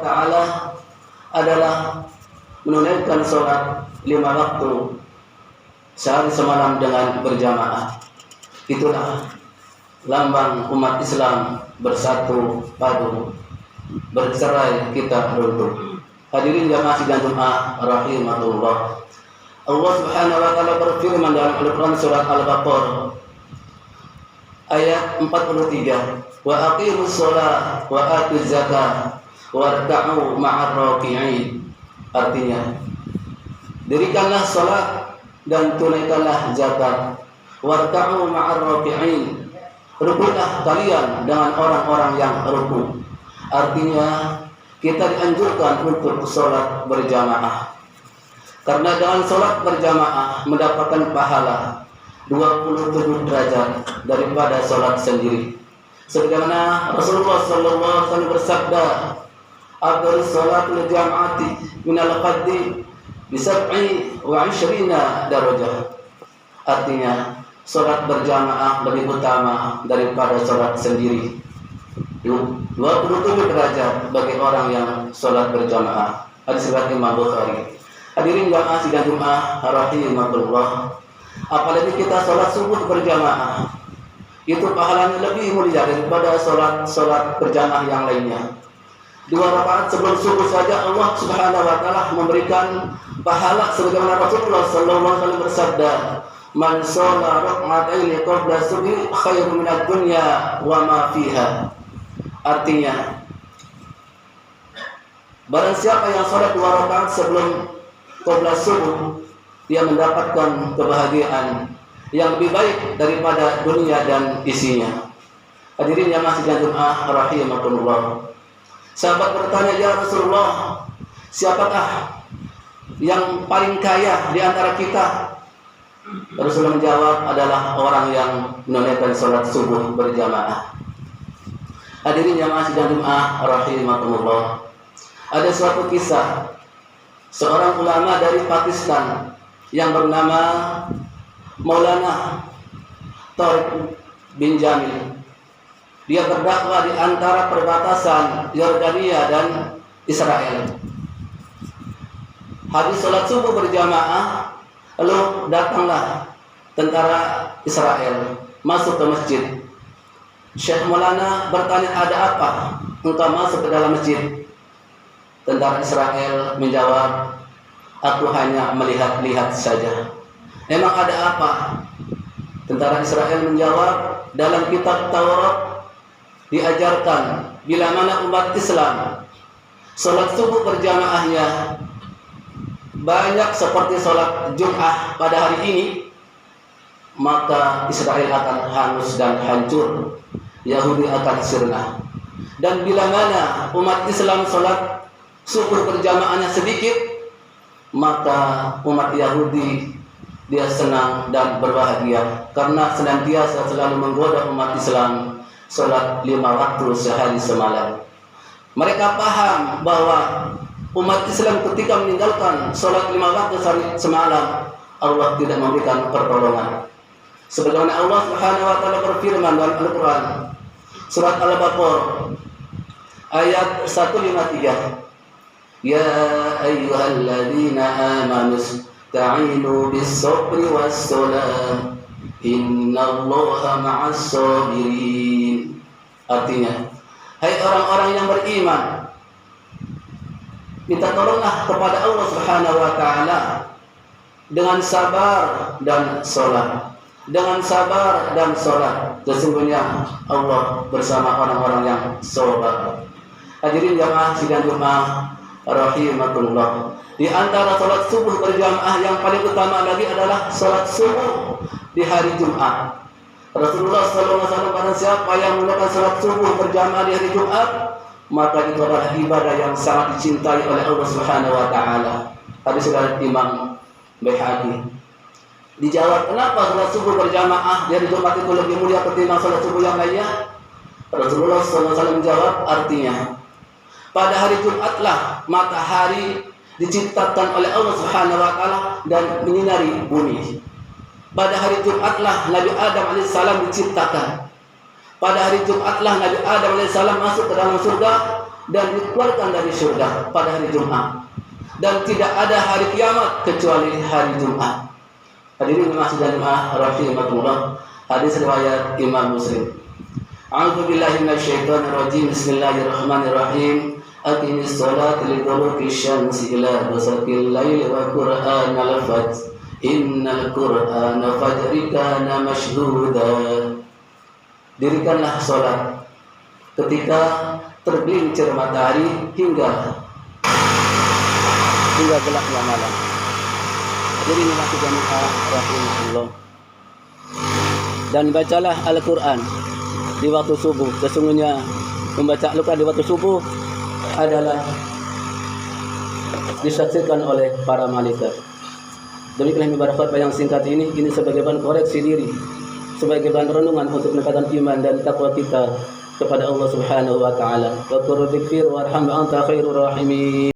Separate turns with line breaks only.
Ta'ala adalah menunaikan sholat 5 waktu sehari semalam dengan berjamaah. Itulah lambang umat Islam bersatu padu, bercerai kita runtuh. Hadirin jamaah sidang Jumat rahimatullah. Allah Subhanahu wa taala berfirman dalam Al-Qur'an surat Al-Baqarah ayat 43, wa aqimus shalah wa atuz zakah warka'u ma'ar raki'in. Artinya, dirikanlah salat dan tunaikanlah zakat, warka'u ma'ar raki'in, rukuklah kalian dengan orang-orang yang rukuk. Artinya, kita dianjurkan untuk salat berjamaah, karena dengan salat berjamaah mendapatkan pahala 27 derajat daripada salat sendiri. Sebagaimana Rasulullah sallallahu alaihi wasallam bersabda, afdhalus salatul jam'ati minal qaddi bi 27 darajah. Artinya, salat berjamaah lebih utama daripada salat sendiri. 27 derajat bagi orang yang salat berjamaah. Hadis riwayat Imam Bukhari. Hadirin jamaah sidang Jumat rahimatullah. Apalagi kita salat subuh berjamaah, itu pahalanya lebih mulia daripada salat berjamaah yang lainnya. 2 rakaat sebelum subuh saja Allah Subhanahu wa taala memberikan pahala sebagaimana Rasulullah sallallahu alaihi wasallam bersabda, "Man shalla rak'ataini qabla subhi khairun minad dunya wa ma fiha." Artinya, barang siapa yang salat 2 rakaat sebelum qabla subuh, dia mendapatkan kebahagiaan yang lebih baik daripada dunia dan isinya. Hadirin yang masih dan Jumat rahimakumullah. Sahabat bertanya, ya Rasulullah, siapakah yang paling kaya di antara kita? Rasulullah menjawab, adalah orang yang menunaikan salat subuh berjamaah. Hadirin yang masih dan Jumat rahimakumullah. Ada suatu kisah seorang ulama dari Pakistan yang bernama Maulana Tariq bin Jamil. Dia berdakwah di antara perbatasan Yordania dan Israel. Habis sholat subuh berjamaah, lalu datanglah tentara Israel masuk ke masjid. Syekh Maulana bertanya, ada apa engkau masuk ke dalam masjid? Tentara Israel menjawab, aku hanya melihat-lihat saja. Memang ada apa? Tentara Israel menjawab, dalam kitab Taurat diajarkan bila mana umat Islam salat subuh berjamaahnya banyak seperti salat Jumat pada hari ini, maka Israel akan hangus dan hancur, Yahudi akan sirna. Dan bila mana umat Islam salat subuh berjamaahnya sedikit, maka umat Yahudi dia senang dan berbahagia karena senantiasa selalu menggoda umat Islam salat 5 waktu sehari semalam. Mereka paham bahwa umat Islam ketika meninggalkan salat 5 waktu sehari semalam, Allah tidak memberikan pertolongan. Sebagaimana Allah Subhanahu wa taala berfirman dalam Al-Qur'an surat Al-Baqarah ayat 153, ya ayyuhalladzina amanu ta'inu bis-sabri was-salah innallaha ma'as-sabirin. Artinya, hai orang-orang yang beriman, minta tolonglah kepada Allah Subhanahu wa taala dengan sabar dan salat. Dengan sabar dan salat, sesungguhnya Allah bersama orang-orang yang sabar. Hadirin jamaah sidang Jumat rahimatullah. Di antara salat subuh berjamaah yang paling utama lagi adalah salat subuh di hari Jumat. Rasulullah SAW, barang siapa yang melakukan salat subuh berjamaah di hari Jumat, maka itu adalah ibadah yang sangat dicintai oleh Allah Subhanahu wa taala. Hadis riwayat Imam Baihaqi. Dijawab, kenapa salat subuh berjamaah di hari Jumat itu lebih mulia ketimbang salat subuh yang lainnya? Rasulullah SAW menjawab, artinya, pada hari Jumatlah matahari diciptakan oleh Allah Subhanahu wa taala dan menyinari bumi. Pada hari Jumatlah Nabi Adam alaihissalam diciptakan. Pada hari Jumatlah Nabi Adam alaihissalam masuk ke dalam surga dan dikeluarkan dari surga pada hari Jumat. Dan tidak ada hari kiamat kecuali hari Jumat. Hadirin masjid dan jemaah rahimakumullah. Hadis riwayat Imam Muslim. A'udzu billahi minasyaitonir rajim. Bismillahirrahmanirrahim. Aqimis sholata liduluki syamsi ila ghasaqil laili wa qur'anal fajr. Innal qur'ana fajri kana mashhuda. Dirikanlah sholat ketika tergelincir matahari hingga gelapnya malam. Jadi ini masih jamaah rahimahullah. Dan bacalah Al-Quran di waktu subuh. Sesungguhnya membaca Al-Quran di waktu subuh adalah disaksikan oleh para malaikat. Demikian ibadah khutbah yang singkat ini sebagai bahan koreksi diri, sebagai bahan renungan untuk meningkatkan iman dan takwa kita kepada Allah Subhanahu wa taala. Wa qur dzikir warham anta khairur rahimin.